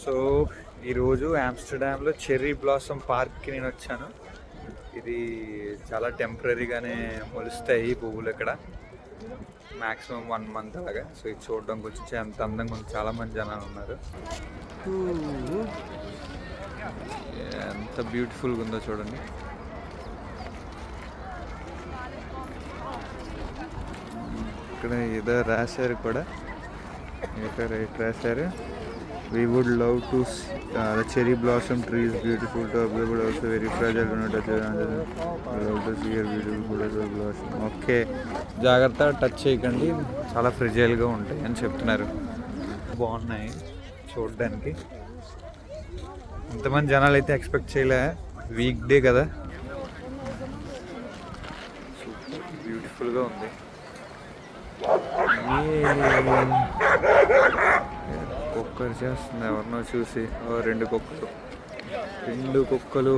So ఈరోజు ఆమ్స్టర్డామ్లో cherry blossom పార్క్కి నేను వచ్చాను. ఇది చాలా టెంపరీగానే మొలుస్తాయి ఈ పువ్వులు ఇక్కడ, మ్యాక్సిమం 1 month అలాగా. సో ఇది చూడడానికి వచ్చి అంత అందంగా ఉంది, చాలామంది జనాలు ఉన్నారు. ఎంత బ్యూటిఫుల్గా ఉందో చూడండి. ఇక్కడ ఏదో రాశారు కూడా, ఇక్కడ రాశారు, we would love to see, the cherry blossom tree is beautiful to observe but also very fragile when touch it. We love to see your beautiful blossom. Okay, జాగ్రత్త, టచ్ చేయకండి, చాలా ఫ్రెజైల్గా ఉంటాయి అని చెప్తున్నారు. బాగున్నాయి చూడడానికి. ఇంతమంది జనాలు అయితే ఎక్స్పెక్ట్ చేయలే, వీక్ డే కదా. సూపర్ బ్యూటిఫుల్గా ఉంది. కుక్కర్ చేస్తుంది ఎవరినో చూసి. 2 కుక్కలు